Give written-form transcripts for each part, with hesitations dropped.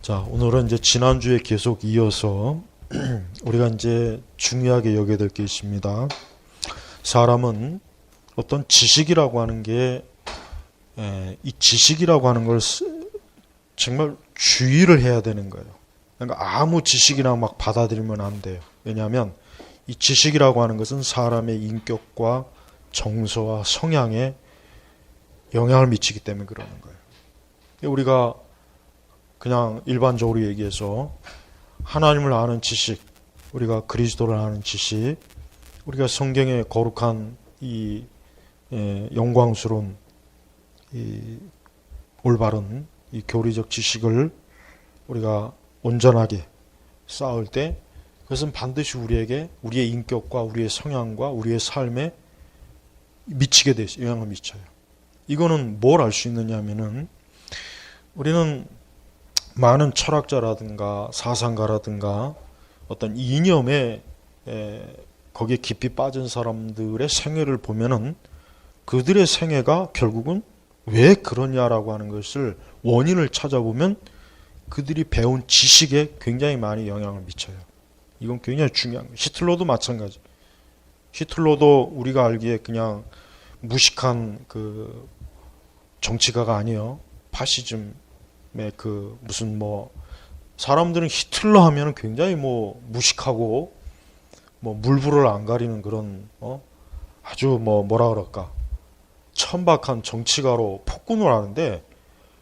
자, 오늘은 이제 지난주에 계속 이어서 우리가 이제 중요하게 여겨야 될 게 있습니다. 사람은 어떤 지식이라고 하는 게, 이 지식이라고 하는 걸 정말 주의를 해야 되는 거예요. 그러니까 아무 지식이나 막 받아들이면 안 돼요. 왜냐하면 이 지식이라고 하는 것은 사람의 인격과 정서와 성향에 영향을 미치기 때문에 그러는 거예요. 우리가 그냥 일반적으로 얘기해서 하나님을 아는 지식, 우리가 그리스도를 아는 지식, 우리가 성경의 거룩한 이 영광스러운 이 올바른 이 교리적 지식을 우리가 온전하게 쌓을 때 그것은 반드시 우리에게 우리의 인격과 우리의 성향과 우리의 삶에 미치게 돼 있어요. 영향을 미쳐요. 이거는 뭘 알 수 있느냐 하면은 우리는 많은 철학자라든가 사상가라든가 어떤 이념에 거기에 깊이 빠진 사람들의 생애를 보면은 그들의 생애가 결국은 왜 그러냐라고 하는 것을 원인을 찾아보면 그들이 배운 지식에 굉장히 많이 영향을 미쳐요. 이건 굉장히 중요한 거예요. 히틀러도 마찬가지. 히틀러도 우리가 알기에 그냥 무식한 그 정치가가 아니에요. 파시즘의 그 무슨 뭐 사람들은 히틀러 하면 굉장히 뭐 무식하고 뭐 물불을 안 가리는 그런 아주 뭐라 그럴까 천박한 정치가로 폭군을 하는데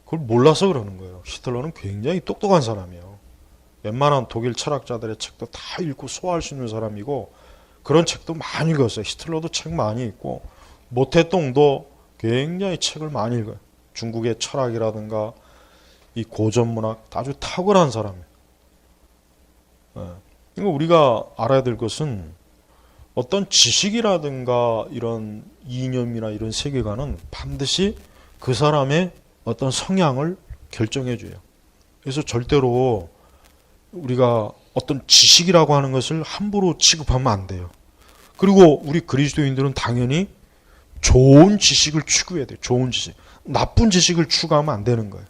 그걸 몰라서 그러는 거예요. 히틀러는 굉장히 똑똑한 사람이에요. 웬만한 독일 철학자들의 책도 다 읽고 소화할 수 있는 사람이고 그런 책도 많이 읽었어요. 히틀러도 책 많이 읽고 모태똥도 굉장히 책을 많이 읽어요. 중국의 철학이라든가 이 고전문학 아주 탁월한 사람이에요. 그러니까 우리가 알아야 될 것은 어떤 지식이라든가 이런 이념이나 이런 세계관은 반드시 그 사람의 어떤 성향을 결정해 줘요. 그래서 절대로 우리가 어떤 지식이라고 하는 것을 함부로 취급하면 안 돼요. 그리고 우리 그리스도인들은 당연히 좋은 지식을 추구해야 돼요. 좋은 지식. 나쁜 지식을 추구하면 안 되는 거예요.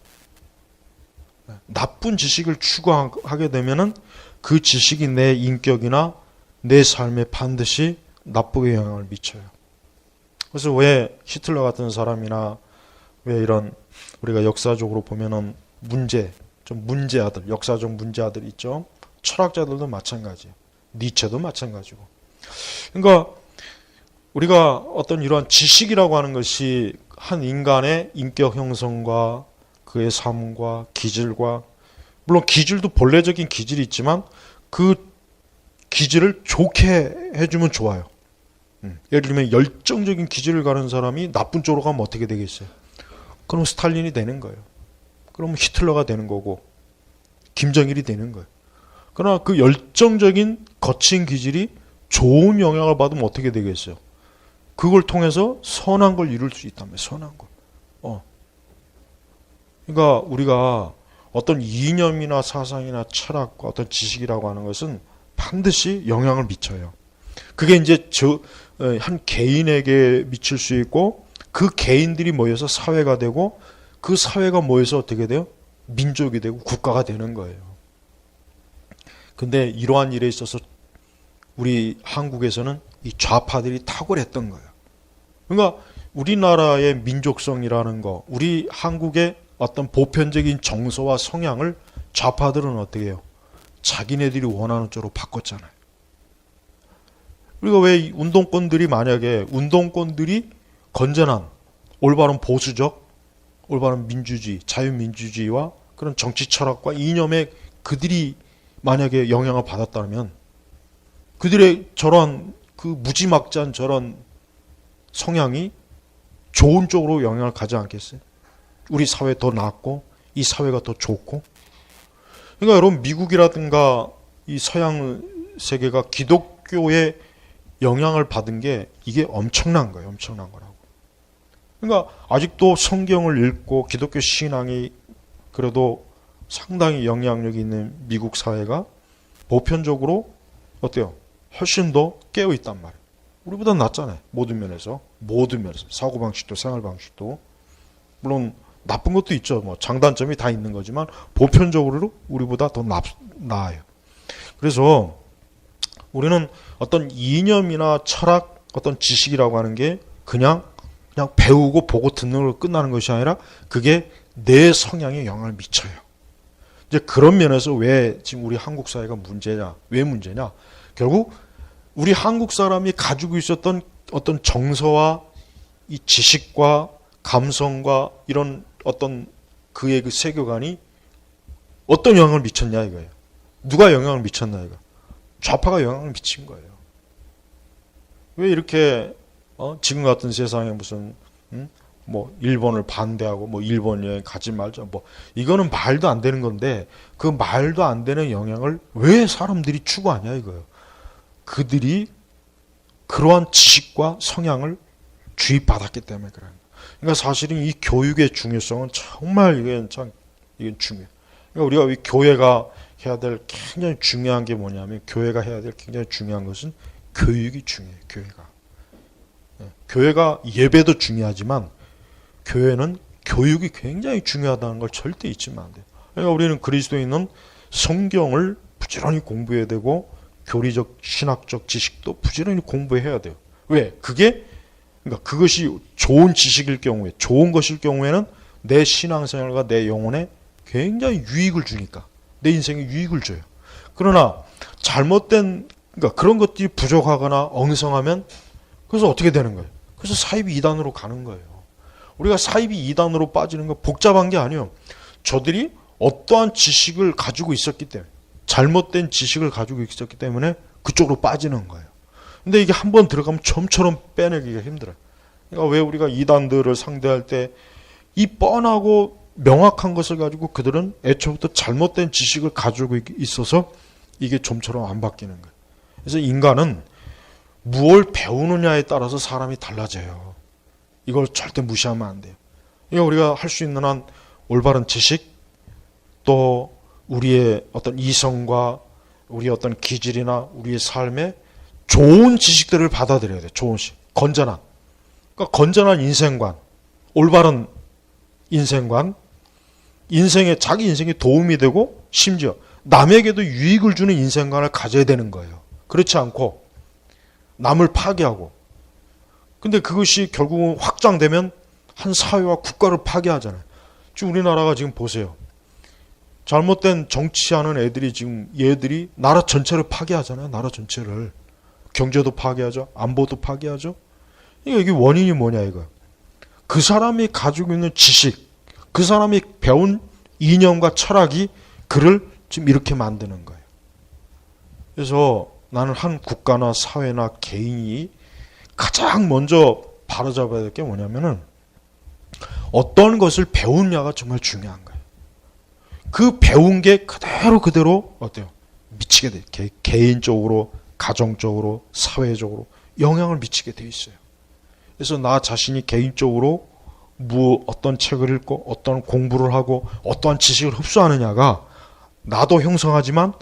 나쁜 지식을 추구하게 되면은 그 지식이 내 인격이나 내 삶에 반드시 나쁘게 영향을 미쳐요. 그래서 왜 히틀러 같은 사람이나 왜 이런 우리가 역사적으로 보면은 좀 문제아들, 역사적 문제아들 있죠. 철학자들도 마찬가지예요. 니체도 마찬가지고. 그러니까 우리가 어떤 이러한 지식이라고 하는 것이 한 인간의 인격 형성과 그의 삶과 기질과 물론 기질도 본래적인 기질이 있지만 그 기질을 좋게 해주면 좋아요. 예를 들면 열정적인 기질을 가는 사람이 나쁜 쪽으로 가면 어떻게 되겠어요? 그럼 스탈린이 되는 거예요. 그럼 히틀러가 되는 거고 김정일이 되는 거예요. 그러나 그 열정적인 거친 기질이 좋은 영향을 받으면 어떻게 되겠어요? 그걸 통해서 선한 걸 이룰 수 있다며. 선한 걸. 그러니까 우리가 어떤 이념이나 사상이나 철학과 어떤 지식이라고 하는 것은 반드시 영향을 미쳐요. 그게 이제 한 개인에게 미칠 수 있고 그 개인들이 모여서 사회가 되고 그 사회가 모여서 어떻게 돼요? 민족이 되고 국가가 되는 거예요. 근데 이러한 일에 있어서 우리 한국에서는 이 좌파들이 탁월했던 거예요. 그러니까 우리나라의 민족성이라는 거, 우리 한국의 어떤 보편적인 정서와 성향을 좌파들은 어떻게 해요? 자기네들이 원하는 쪽으로 바꿨잖아요. 우리가 왜 운동권들이 만약에 운동권들이 건전한 올바른 보수적, 올바른 민주주의, 자유민주주의와 그런 정치 철학과 이념에 그들이 만약에 영향을 받았다면 그들의 저런 그 무지막지한 저런 성향이 좋은 쪽으로 영향을 가지 않겠어요? 우리 사회 더 낫고 이 사회가 더 좋고. 그러니까 여러분 미국이라든가 이 서양 세계가 기독교의 영향을 받은 게 이게 엄청난 거예요. 엄청난 거라고. 그러니까 아직도 성경을 읽고 기독교 신앙이 그래도 상당히 영향력이 있는 미국 사회가 보편적으로 어때요? 훨씬 더 깨어 있단 말이에요. 우리보다 낫잖아요. 모든 면에서. 모든 면에서. 사고방식도 생활방식도. 물론 나쁜 것도 있죠. 뭐 장단점이 다 있는 거지만 보편적으로 우리보다 더 나아요. 그래서 우리는 어떤 이념이나 철학, 어떤 지식이라고 하는 게 그냥 배우고 보고 듣는 걸로 끝나는 것이 아니라 그게 내 성향에 영향을 미쳐요. 이제 그런 면에서 왜 지금 우리 한국 사회가 문제냐? 왜 문제냐? 결국 우리 한국 사람이 가지고 있었던 어떤 정서와 이 지식과 감성과 이런 어떤 그의 그 세계관이 어떤 영향을 미쳤냐 이거예요. 누가 영향을 미쳤나 이거. 좌파가 영향을 미친 거예요. 왜 이렇게 지금 같은 세상에 무슨 뭐 일본을 반대하고 뭐 일본 여행 가지 말자 뭐 이거는 말도 안 되는 건데 그 말도 안 되는 영향을 왜 사람들이 추구하냐 이거예요. 그들이 그러한 지식과 성향을 주입받았기 때문에 그래요. 그러니까 사실은 이 교육의 중요성은 정말 이건 중요해요. 그러니까 우리가 이 교회가 해야 될 굉장히 중요한 게 뭐냐면 교회가 해야 될 굉장히 중요한 것은 교육이 중요해요. 교회가 예배도 중요하지만 교회는 교육이 굉장히 중요하다는 걸 절대 잊으면 안 돼요. 그러니까 우리는 그리스도인은 성경을 부지런히 공부해야 되고 교리적 신학적 지식도 부지런히 공부해야 돼요. 왜? 그러니까 그것이 좋은 지식일 경우에 좋은 것일 경우에는 내 신앙생활과 내 영혼에 굉장히 유익을 주니까 내 인생에 유익을 줘요. 그러나 잘못된 그러니까 그런 것들이 부족하거나 엉성하면 그래서 어떻게 되는 거예요? 그래서 사이비 이단으로 가는 거예요. 우리가 사이비 이단으로 빠지는 건 복잡한 게 아니에요. 저들이 어떠한 지식을 가지고 있었기 때문에 잘못된 지식을 가지고 있었기 때문에 그쪽으로 빠지는 거예요. 근데 이게 한번 들어가면 좀처럼 빼내기가 힘들어요. 그러니까 왜 우리가 이단들을 상대할 때 이 뻔하고 명확한 것을 가지고 그들은 애초부터 잘못된 지식을 가지고 있어서 이게 좀처럼 안 바뀌는 거예요. 그래서 인간은 무엇을 배우느냐에 따라서 사람이 달라져요. 이걸 절대 무시하면 안 돼요. 그러니까 우리가 할 수 있는 한 올바른 지식 또 우리의 어떤 이성과 우리의 어떤 기질이나 우리의 삶에 좋은 지식들을 받아들여야 돼요. 좋은 지식. 건전한. 그러니까 건전한 인생관, 올바른 인생관, 자기 인생에 도움이 되고 심지어 남에게도 유익을 주는 인생관을 가져야 되는 거예요. 그렇지 않고 남을 파괴하고 근데 그것이 결국은 확장되면 한 사회와 국가를 파괴하잖아요. 지금 우리나라가 지금 보세요. 잘못된 정치하는 얘들이 나라 전체를 파괴하잖아요. 나라 전체를. 경제도 파괴하죠. 안보도 파괴하죠. 이게 원인이 뭐냐 이거. 그 사람이 가지고 있는 지식, 그 사람이 배운 이념과 철학이 그를 지금 이렇게 만드는 거예요. 그래서 나는 한 국가나 사회나 개인이 가장 먼저 바로잡아야 될 게 뭐냐면은 어떤 것을 배우냐가 정말 중요한 거예요. 그 배운 게 그대로 어때요? 미치게 돼. 개인적으로, 가정적으로, 사회적으로 영향을 미치게 돼 있어요. 그래서 나 자신이 개인적으로 어떤 책을 읽고 어떤 공부를 하고 어떠한 지식을 흡수하느냐가 나도 형성하지만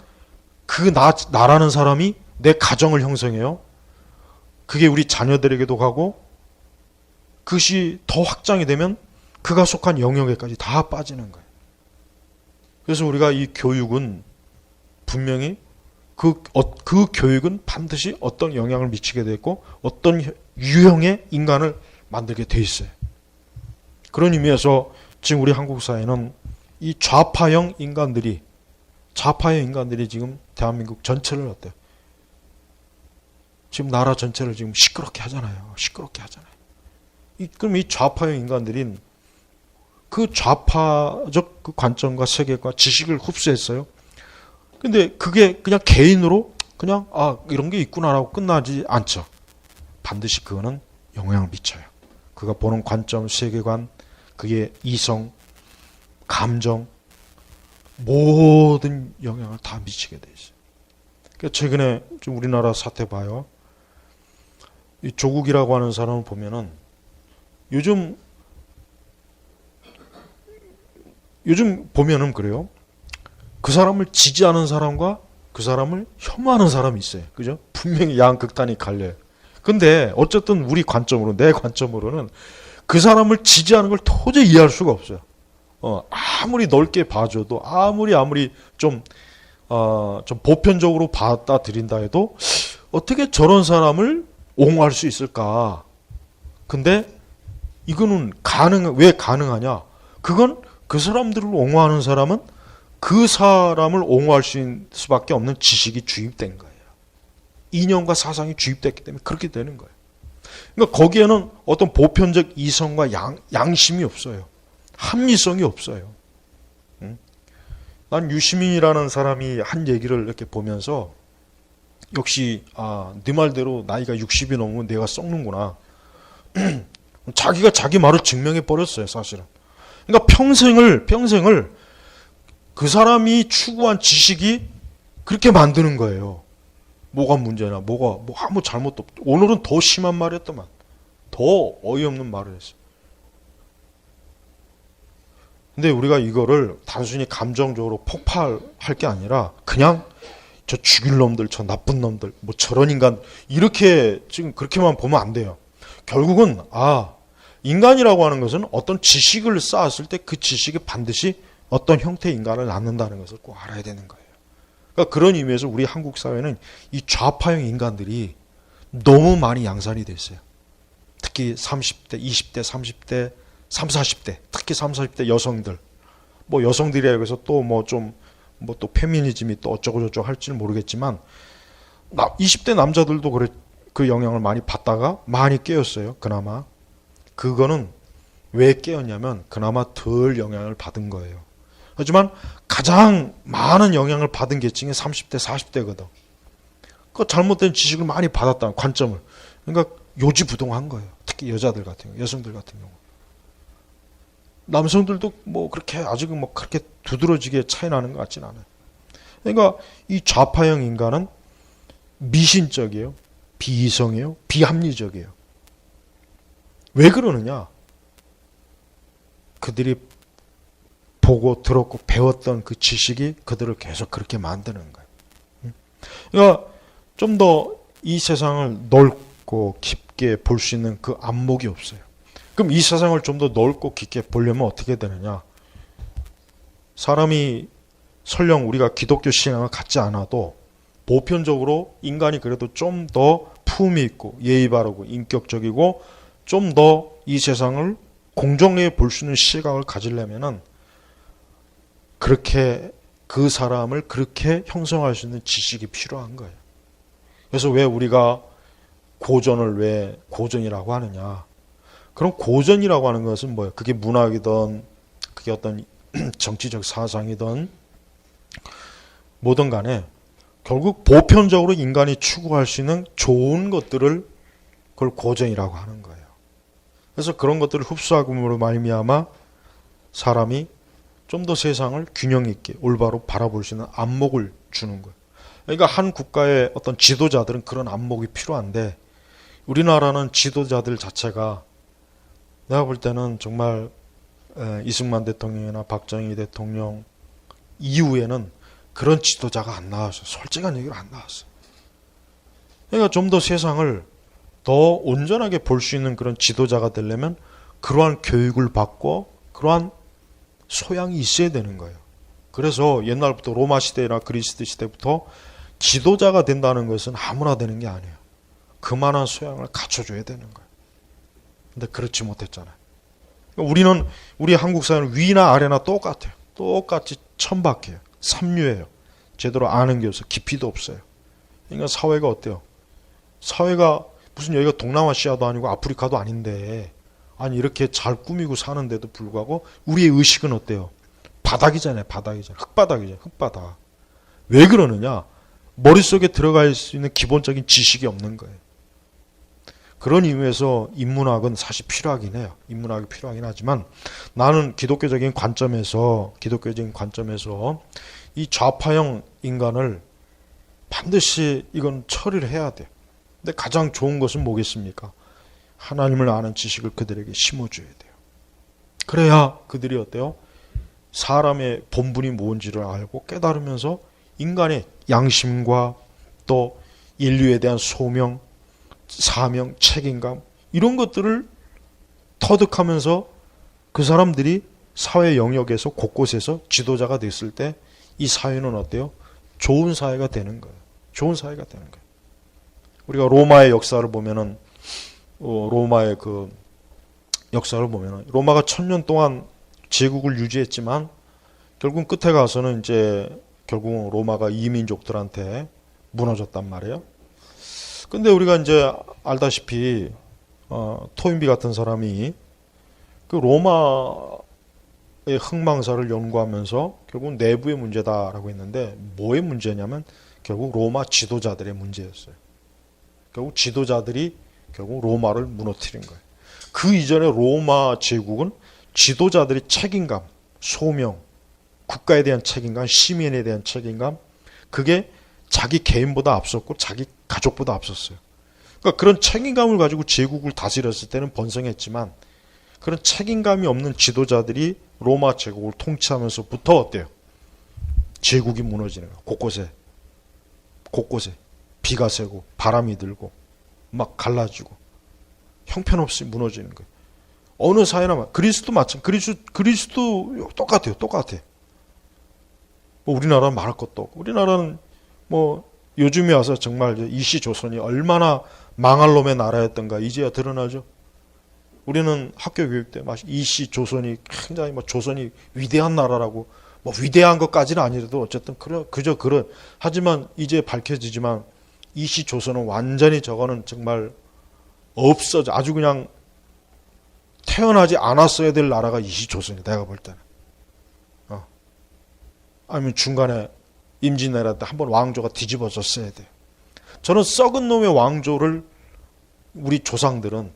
그 나라는 사람이 내 가정을 형성해요. 그게 우리 자녀들에게도 가고 그것이 더 확장이 되면 그가 속한 영역에까지 다 빠지는 거예요. 그래서 우리가 이 교육은 분명히 그 교육은 반드시 어떤 영향을 미치게 되고 어떤 유형의 인간을 만들게 돼 있어요. 그런 의미에서 지금 우리 한국 사회는 이 좌파형 인간들이 지금 대한민국 전체를 어때요? 지금 나라 전체를 지금 시끄럽게 하잖아요. 그럼 이 좌파형 인간들인 그 좌파적 그 관점과 세계과 지식을 흡수했어요. 근데 그게 그냥 개인으로 그냥 이런 게 있구나라고 끝나지 않죠. 반드시 그거는 영향을 미쳐요. 그가 보는 관점, 세계관, 그게 이성, 감정 모든 영향을 다 미치게 돼 있어요. 그러니까 최근에 좀 우리나라 사태 봐요. 이 조국이라고 하는 사람을 보면은 요즘 보면은 그래요. 그 사람을 지지하는 사람과 그 사람을 혐오하는 사람이 있어요. 그죠? 분명히 양극단이 갈려요. 근데 어쨌든 우리 관점으로, 내 관점으로는 그 사람을 지지하는 걸 도저히 이해할 수가 없어요. 아무리 넓게 봐줘도 아무리 좀 보편적으로 받아들인다 해도 어떻게 저런 사람을 옹호할 수 있을까? 근데 이거는 왜 가능하냐? 그건 그 사람들을 옹호하는 사람은 그 사람을 옹호할 수밖에 없는 지식이 주입된 거예요. 이념과 사상이 주입됐기 때문에 그렇게 되는 거예요. 그러니까 거기에는 어떤 보편적 이성과 양심이 없어요. 합리성이 없어요. 난 유시민이라는 사람이 한 얘기를 이렇게 보면서 역시 네 말대로 나이가 60이 넘으면 내가 썩는구나. 자기가 자기 말을 증명해 버렸어요, 사실은. 그러니까 평생을 그 사람이 추구한 지식이 그렇게 만드는 거예요. 뭐가 문제나 뭐 아무 잘못도 없고. 오늘은 더 심한 말이었더만. 더 어이없는 말을 했어요. 근데 우리가 이거를 단순히 감정적으로 폭발할 게 아니라 그냥 저 죽일 놈들, 저 나쁜 놈들, 뭐 저런 인간 이렇게 지금 그렇게만 보면 안 돼요. 결국은 인간이라고 하는 것은 어떤 지식을 쌓았을 때 그 지식이 반드시 어떤 형태의 인간을 낳는다는 것을 꼭 알아야 되는 거예요. 그러니까 그런 의미에서 우리 한국 사회는 이 좌파형 인간들이 너무 많이 양산이 됐어요. 특히 30대, 20대, 30대, 30, 40대, 특히 30, 40대 여성들. 뭐 여성들이라고 해서 또 또 페미니즘이 또 어쩌고저쩌고 할지는 모르겠지만 20대 남자들도 그 영향을 많이 받다가 많이 깨었어요. 그나마. 그거는 왜 깨었냐면 그나마 덜 영향을 받은 거예요. 하지만 가장 많은 영향을 받은 계층이 30대, 40대거든. 그 잘못된 지식을 많이 받았다는 관점을. 그러니까 요지부동한 거예요. 특히 여자들 같은 경우, 여성들 같은 경우. 남성들도 뭐 그렇게 아직은 뭐 그렇게 두드러지게 차이 나는 것 같진 않아요. 그러니까 이 좌파형 인간은 미신적이에요. 비이성이에요. 비합리적이에요. 왜 그러느냐? 그들이 보고 들었고 배웠던 그 지식이 그들을 계속 그렇게 만드는 거예요. 그러니까 좀 더 이 세상을 넓고 깊게 볼 수 있는 그 안목이 없어요. 그럼 이 세상을 좀 더 넓고 깊게 보려면 어떻게 되느냐? 사람이 설령 우리가 기독교 신앙을 갖지 않아도 보편적으로 인간이 그래도 좀 더 품위 있고 예의 바르고 인격적이고 좀 더 이 세상을 공정하게 볼 수 있는 시각을 가지려면은 그렇게 그 사람을 그렇게 형성할 수 있는 지식이 필요한 거예요. 그래서 왜 우리가 고전을 왜 고전이라고 하느냐? 그럼 고전이라고 하는 것은 뭐예요? 그게 문학이든 그게 어떤 정치적 사상이든 뭐든 간에 결국 보편적으로 인간이 추구할 수 있는 좋은 것들을 그걸 고전이라고 하는 거예요. 그래서 그런 것들을 흡수함으로 말미암아 사람이 좀 더 세상을 균형 있게 올바로 바라볼 수 있는 안목을 주는 거예요. 그러니까 한 국가의 어떤 지도자들은 그런 안목이 필요한데 우리나라는 지도자들 자체가 내가 볼 때는 정말 이승만 대통령이나 박정희 대통령 이후에는 그런 지도자가 안 나왔어요. 솔직한 얘기로 안 나왔어요. 그러니까 좀 더 세상을 더 온전하게 볼 수 있는 그런 지도자가 되려면 그러한 교육을 받고 그러한 소양이 있어야 되는 거예요. 그래서 옛날부터 로마 시대나 그리스 시대부터 지도자가 된다는 것은 아무나 되는 게 아니에요. 그만한 소양을 갖춰줘야 되는 거예요. 근데 그렇지 못했잖아요. 우리는 우리 한국 사회는 위나 아래나 똑같아요. 똑같이 천박해요. 삼류예요. 제대로 아는 게 없어요. 깊이도 없어요. 그러니까 사회가 어때요? 사회가 무슨 여기가 동남아시아도 아니고 아프리카도 아닌데 아니 이렇게 잘 꾸미고 사는데도 불구하고 우리의 의식은 어때요? 바닥이잖아요. 바닥이잖아요. 흙바닥이잖아요. 흙바닥. 왜 그러느냐? 머릿속에 들어갈 수 있는 기본적인 지식이 없는 거예요. 그런 의미에서 인문학은 사실 필요하긴 해요. 인문학이 필요하긴 하지만 나는 기독교적인 관점에서 이 좌파형 인간을 반드시 이건 처리를 해야 돼요. 근데 가장 좋은 것은 뭐겠습니까? 하나님을 아는 지식을 그들에게 심어줘야 돼요. 그래야 그들이 어때요? 사람의 본분이 뭔지를 알고 깨달으면서 인간의 양심과 또 인류에 대한 소명, 사명, 책임감 이런 것들을 터득하면서 그 사람들이 사회 영역에서 곳곳에서 지도자가 됐을 때 이 사회는 어때요? 좋은 사회가 되는 거예요. 좋은 사회가 되는 거예요. 우리가 로마의 역사를 보면은 로마의 그 역사를 보면은 로마가 1000년 동안 제국을 유지했지만 결국 끝에 가서는 이제 결국 로마가 이민족들한테 무너졌단 말이에요. 근데 우리가 이제 알다시피 토인비 같은 사람이 그 로마의 흥망사를 연구하면서 결국 내부의 문제다라고 했는데 뭐의 문제냐면 결국 로마 지도자들의 문제였어요. 결국 지도자들이 결국 로마를 무너뜨린 거예요. 그 이전에 로마 제국은 지도자들의 책임감, 소명, 국가에 대한 책임감, 시민에 대한 책임감, 그게 자기 개인보다 앞섰고 자기 가족보다 앞섰어요. 그러니까 그런 책임감을 가지고 제국을 다스렸을 때는 번성했지만 그런 책임감이 없는 지도자들이 로마 제국을 통치하면서부터 어때요? 제국이 무너지는 거예요. 곳곳에 비가 새고 바람이 들고 막 갈라지고 형편없이 무너지는 거예요. 어느 사회나 그리스도 그리스도 똑같아요. 뭐 우리나라 말할 것도 없고 우리나라는 뭐 요즘에 와서 정말 이씨 조선이 얼마나 망할 놈의 나라였던가 이제야 드러나죠. 우리는 학교 교육 때 이씨 조선이 굉장히 뭐 조선이 위대한 나라라고 뭐 위대한 것까지는 아니라도 어쨌든 그저 그런 하지만 이제 밝혀지지만 이씨 조선은 완전히 저거는 정말 없어져 아주 그냥 태어나지 않았어야 될 나라가 이씨 조선이 내가 볼 때는 아니면 중간에 임진왜란 때 한번 왕조가 뒤집어졌어야 돼요. 저는 썩은 놈의 왕조를 우리 조상들은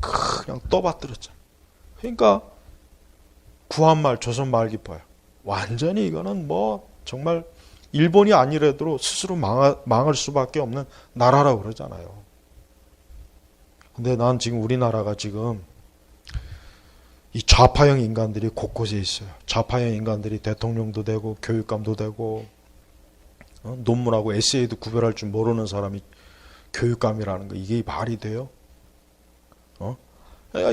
그냥 떠받들었잖아요. 그러니까 구한말 조선말 깊어요. 완전히 이거는 뭐 정말 일본이 아니라도 스스로 망할 수밖에 없는 나라라고 그러잖아요. 근데 난 지금 우리나라가 지금 이 좌파형 인간들이 곳곳에 있어요. 좌파형 인간들이 대통령도 되고 교육감도 되고 논문하고 에세이도 구별할 줄 모르는 사람이 교육감이라는 거 이게 말이 돼요?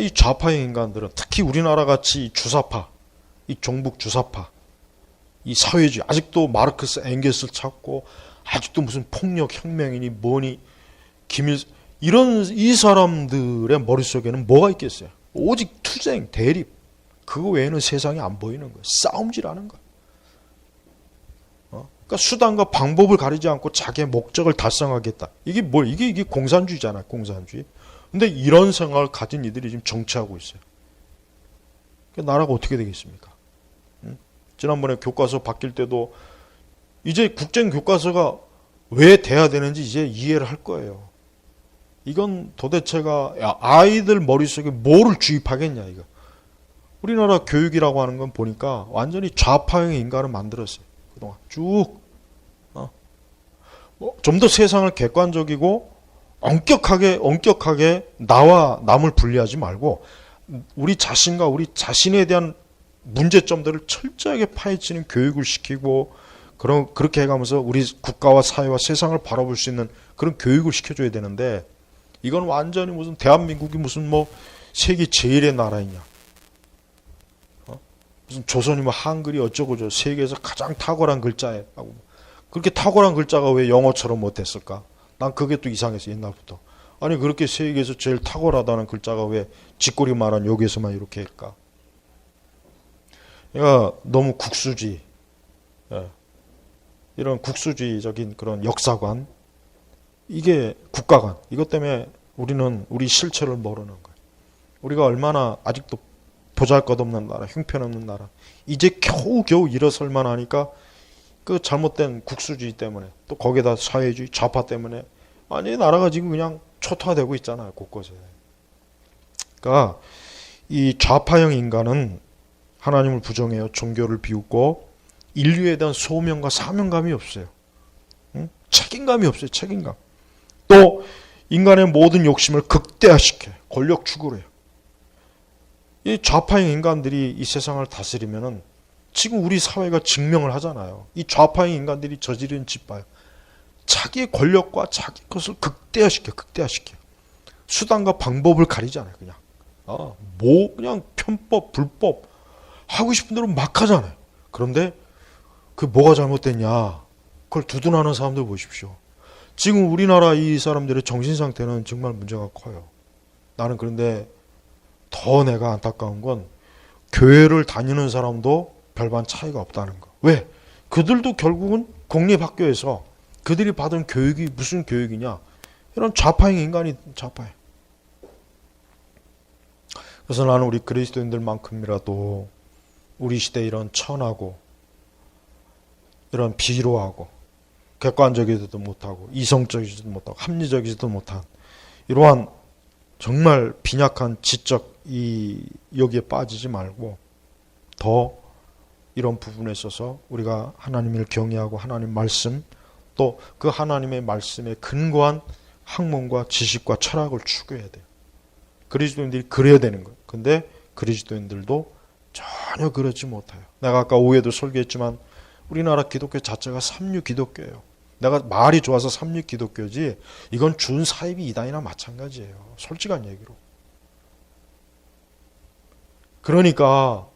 이 좌파형 인간들은 특히 우리나라 같이 이 주사파, 이 종북 주사파, 이 사회주의 아직도 마르크스 엥겔스를 찾고 아직도 무슨 폭력 혁명이니 뭐니 이런 이 사람들의 머릿속에는 뭐가 있겠어요? 오직 투쟁, 대립 그거 외에는 세상에 안 보이는 거예요. 싸움질하는 거예요. 그러니까 수단과 방법을 가리지 않고 자기의 목적을 달성하겠다. 이게 이게 공산주의잖아요. 공산주의. 근데 이런 생각을 가진 이들이 지금 정치하고 있어요. 그러니까 나라가 어떻게 되겠습니까? 지난번에 교과서 바뀔 때도 이제 국정 교과서가 왜 돼야 되는지 이제 이해를 할 거예요. 이건 도대체가 아이들 머릿속에 뭐를 주입하겠냐 이거. 우리나라 교육이라고 하는 건 보니까 완전히 좌파형의 인간을 만들었어요. 그동안 쭉 좀 더 세상을 객관적이고 엄격하게 나와 남을 분리하지 말고 우리 자신과 우리 자신에 대한 문제점들을 철저하게 파헤치는 교육을 시키고 그렇게 해가면서 우리 국가와 사회와 세상을 바라볼 수 있는 그런 교육을 시켜줘야 되는데 이건 완전히 무슨 대한민국이 무슨 뭐 세계 제일의 나라이냐 무슨 조선이 뭐 한글이 어쩌고저 세계에서 가장 탁월한 글자에 하고 그렇게 탁월한 글자가 왜 영어처럼 못했을까? 난 그게 또 이상해서 옛날부터 아니 그렇게 세계에서 제일 탁월하다는 글자가 왜 쥐꼬리만한 여기에서만 이렇게 할까? 그러니까 너무 국수주의 이런 국수주의적인 그런 역사관 이게 국가관 이것 때문에 우리는 우리 실체를 모르는 거예요. 우리가 얼마나 아직도 보잘것없는 나라 형편없는 나라 이제 겨우겨우 일어설만 하니까 그 잘못된 국수주의 때문에 또 거기다 사회주의 좌파 때문에 아니 나라가 지금 그냥 초토화되고 있잖아요. 곳곳에. 그러니까 이 좌파형 인간은 하나님을 부정해요. 종교를 비웃고 인류에 대한 소명과 사명감이 없어요. 책임감이 없어요. 책임감. 또 인간의 모든 욕심을 극대화시켜요. 권력 추구를 해요. 이 좌파형 인간들이 이 세상을 다스리면은 지금 우리 사회가 증명을 하잖아요. 이 좌파형 인간들이 저지른 짓 봐요. 자기의 권력과 자기 것을 극대화시켜. 수단과 방법을 가리지 않아요. 그냥 그냥 편법, 불법 하고 싶은 대로 막 하잖아요. 그런데 그 뭐가 잘못됐냐? 그걸 두둔하는 사람들 보십시오. 지금 우리나라 이 사람들의 정신 상태는 정말 문제가 커요. 나는 그런데 더 내가 안타까운 건 교회를 다니는 사람도 별반 차이가 없다는 거. 왜? 그들도 결국은 공립학교에서 그들이 받은 교육이 무슨 교육이냐? 이런 좌파행 인간이 좌파행. 그래서 나는 우리 그리스도인들만큼이라도 우리 시대 이런 천하고 이런 비로하고 객관적이지도 못하고 이성적이지도 못하고 합리적이지도 못한 이러한 정말 빈약한 지적 여기에 빠지지 말고 더 이런 부분에 있어서 우리가 하나님을 경외하고 하나님 말씀 또 그 하나님의 말씀에 근거한 학문과 지식과 철학을 추구해야 돼요. 그리스도인들이 그래야 되는 거예요. 근데 그리스도인들도 전혀 그렇지 못해요. 내가 아까 오후에도 설교했지만 우리나라 기독교 자체가 삼류 기독교예요. 내가 말이 좋아서 삼류 기독교지 이건 준사이비 이단이나 마찬가지예요. 솔직한 얘기로. 그러니까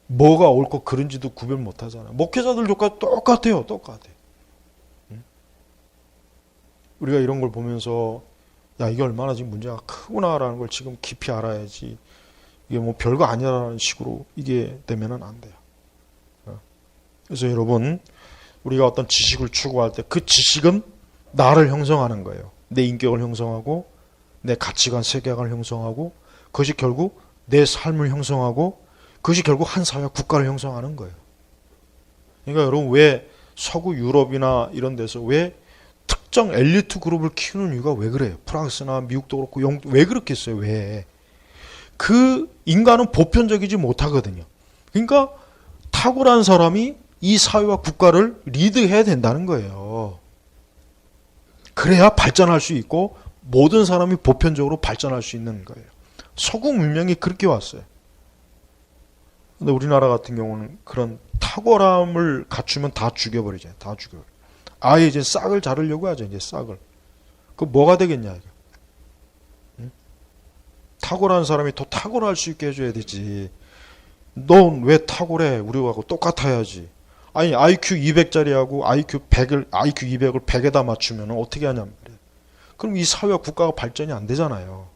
뭐가 옳고 그른지도 구별 못하잖아요. 목회자들도 똑같아요. 우리가 이런 걸 보면서 야 이게 얼마나 지금 문제가 크구나라는 걸 지금 깊이 알아야지 이게 뭐 별거 아니라는 식으로 이게 되면은 안 돼요. 그래서 여러분 우리가 어떤 지식을 추구할 때 그 지식은 나를 형성하는 거예요. 내 인격을 형성하고 내 가치관 세계관을 형성하고 그것이 결국 내 삶을 형성하고 그것이 결국 한 사회와 국가를 형성하는 거예요. 그러니까 여러분 왜 서구 유럽이나 이런 데서 왜 특정 엘리트 그룹을 키우는 이유가 왜 그래요? 프랑스나 미국도 그렇고 영국도 왜 그렇겠어요? 왜? 그 인간은 보편적이지 못하거든요. 그러니까 탁월한 사람이 이 사회와 국가를 리드해야 된다는 거예요. 그래야 발전할 수 있고 모든 사람이 보편적으로 발전할 수 있는 거예요. 서구 문명이 그렇게 왔어요. 근데 우리나라 같은 경우는 그런 탁월함을 갖추면 다 죽여버리잖아요. 다 죽여버려. 아예 이제 싹을 자르려고 하죠. 이제 싹을. 그 뭐가 되겠냐 이거. 응? 탁월한 사람이 더 탁월할 수 있게 해줘야 되지. 넌 왜 탁월해? 우리하고 똑같아야지. 아니 IQ 200짜리하고 IQ 200을 100에다 맞추면 어떻게 하냔 말이에요. 그럼 이 사회와 국가가 발전이 안 되잖아요.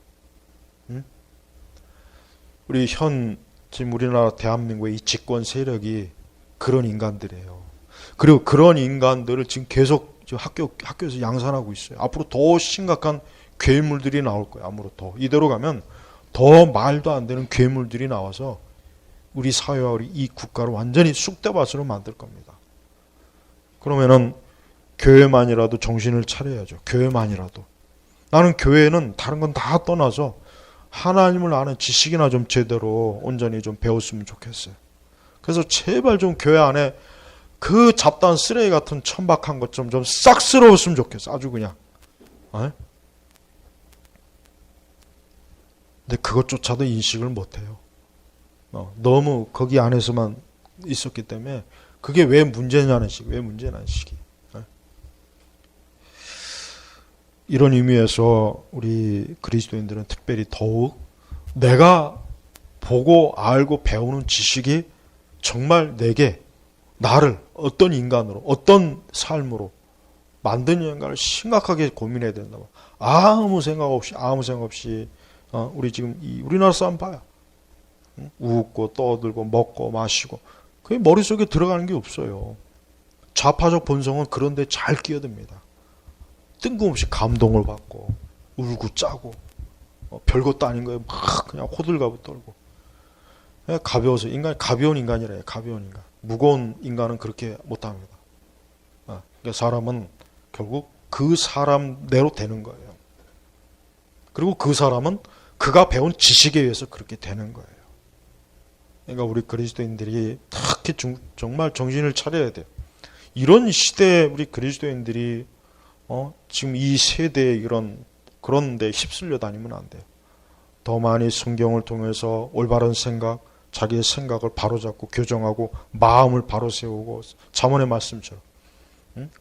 응? 우리 지금 우리나라 대한민국의 이 집권 세력이 그런 인간들이에요. 그리고 그런 인간들을 지금 계속 학교에서 양산하고 있어요. 앞으로 더 심각한 괴물들이 나올 거예요. 아무로 더 이대로 가면 더 말도 안 되는 괴물들이 나와서 우리 사회와 우리 이 국가를 완전히 쑥대밭으로 만들 겁니다. 그러면은 교회만이라도 정신을 차려야죠. 교회만이라도. 나는 교회는 다른 건 다 떠나서 하나님을 아는 지식이나 좀 제대로 온전히 좀 배웠으면 좋겠어요. 그래서 제발 좀 교회 안에 그 잡다한 쓰레기 같은 천박한 것 좀 싹스러웠으면 좋겠어. 아주 그냥. 근데 그것조차도 인식을 못해요. 너무 거기 안에서만 있었기 때문에 그게 왜 문제냐는 식이. 이런 의미에서 우리 그리스도인들은 특별히 더욱 내가 보고 알고 배우는 지식이 정말 내게 나를 어떤 인간으로 어떤 삶으로 만드는가를 심각하게 고민해야 된다. 아무 생각 없이 우리 지금 우리나라 사람 봐요. 웃고 떠들고 먹고 마시고 그게 머릿속에 들어가는 게 없어요. 좌파적 본성은 그런데 잘 끼어듭니다. 뜬금없이 감동을 받고 울고 짜고 별것도 아닌 거에 막 그냥 호들갑을 떨고 가벼워서 가벼운 인간이래요. 가벼운 인간. 무거운 인간은 그렇게 못합니다. 그러니까 사람은 결국 그 사람대로 되는 거예요. 그리고 그 사람은 그가 배운 지식에 의해서 그렇게 되는 거예요. 그러니까 우리 그리스도인들이 특히 정말 정신을 차려야 돼요. 이런 시대에 우리 그리스도인들이 지금 이 세대에 그런 데 휩쓸려 다니면 안 돼요. 더 많이 성경을 통해서 올바른 생각, 자기의 생각을 바로잡고 교정하고 마음을 바로 세우고 잠언의 말씀처럼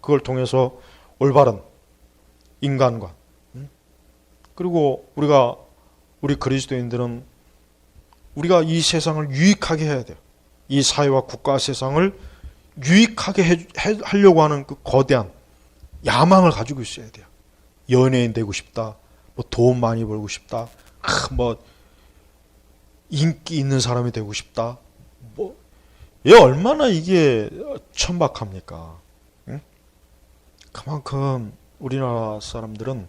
그걸 통해서 올바른 인간관 그리고 우리 그리스도인들은 우리가 이 세상을 유익하게 해야 돼요. 이 사회와 국가 세상을 유익하게 하려고 하는 그 거대한 야망을 가지고 있어야 돼요. 연예인 되고 싶다, 뭐 돈 많이 벌고 싶다, 뭐 인기 있는 사람이 되고 싶다. 뭐, 얘 얼마나 이게 천박합니까? 응? 그만큼 우리나라 사람들은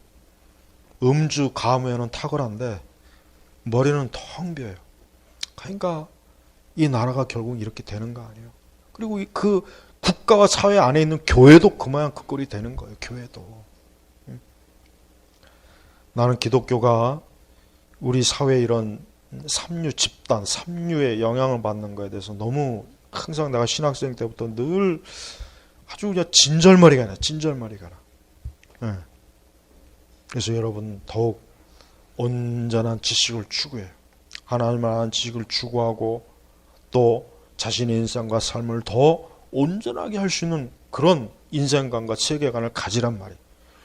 음주 가무에는 탁월한데 머리는 텅 비어요. 그러니까 이 나라가 결국 이렇게 되는 거 아니에요. 그리고 그 국가와 사회 안에 있는 교회도 그만한 그 꼴이 되는 거예요. 교회도. 응? 나는 기독교가 우리 사회에 이런 삼류 집단, 삼류의 영향을 받는 거에 대해서 너무 항상 내가 신학생 때부터 늘 아주 그냥 진절머리가 나. 네. 그래서 여러분 더욱 온전한 지식을 추구해요. 하나님을 아는 지식을 추구하고 또 자신의 인생과 삶을 더 온전하게 할 수 있는 그런 인생관과 세계관을 가지란 말이에요.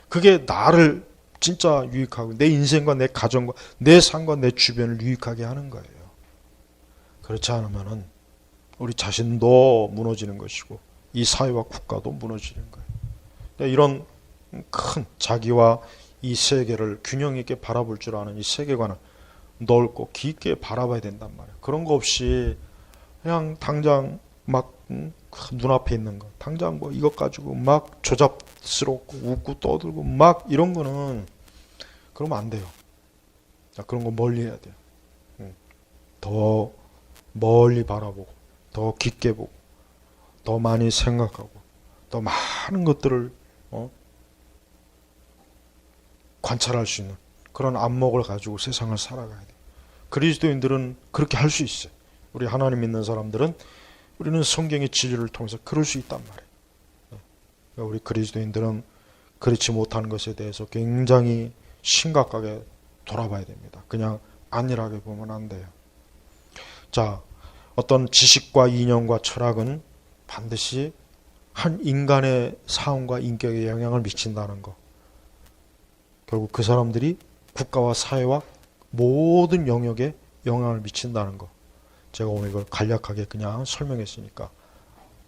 그게 나를 진짜 유익하고 내 인생과 내 가정과 내 삶과 내 주변을 유익하게 하는 거예요. 그렇지 않으면은 우리 자신도 무너지는 것이고 이 사회와 국가도 무너지는 거예요. 이런 큰 자기와 이 세계를 균형 있게 바라볼 줄 아는 이 세계관을 넓고 깊게 바라봐야 된단 말이에요. 그런 거 없이 그냥 당장 막 눈앞에 있는 거 당장 뭐 이것 가지고 막 조잡스럽고 웃고 떠들고 막 이런 거는 그러면 안 돼요. 그런 거 멀리 해야 돼요. 더 멀리 바라보고 더 깊게 보고 더 많이 생각하고 더 많은 것들을 관찰할 수 있는 그런 안목을 가지고 세상을 살아가야 돼요. 그리스도인들은 그렇게 할 수 있어요. 우리 하나님 믿는 사람들은 우리는 성경의 진리를 통해서 그럴 수 있단 말이에요. 그러니까 우리 그리스도인들은 그렇지 못하는 것에 대해서 굉장히 심각하게 돌아봐야 됩니다. 그냥 안일하게 보면 안 돼요. 자, 어떤 지식과 이념과 철학은 반드시 한 인간의 삶과 인격에 영향을 미친다는 거. 결국 그 사람들이 국가와 사회와 모든 영역에 영향을 미친다는 거. 제가 오늘 이걸 간략하게 그냥 설명했으니까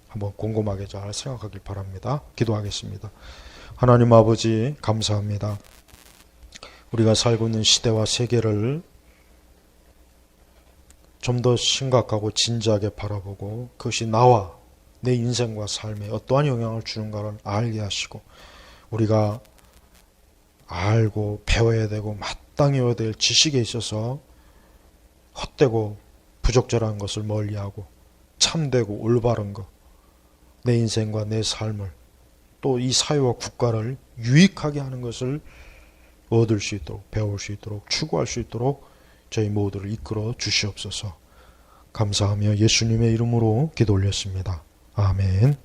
한번 곰곰하게 잘 생각하길 바랍니다. 기도하겠습니다. 하나님 아버지 감사합니다. 우리가 살고 있는 시대와 세계를 좀 더 심각하고 진지하게 바라보고 그것이 나와 내 인생과 삶에 어떠한 영향을 주는가를 알게 하시고 우리가 알고 배워야 되고 마땅히 해야 될 지식에 있어서 헛되고 부적절한 것을 멀리하고 참되고 올바른 것, 내 인생과 내 삶을 또 이 사회와 국가를 유익하게 하는 것을 얻을 수 있도록 배울 수 있도록 추구할 수 있도록 저희 모두를 이끌어 주시옵소서. 감사하며 예수님의 이름으로 기도 올렸습니다. 아멘.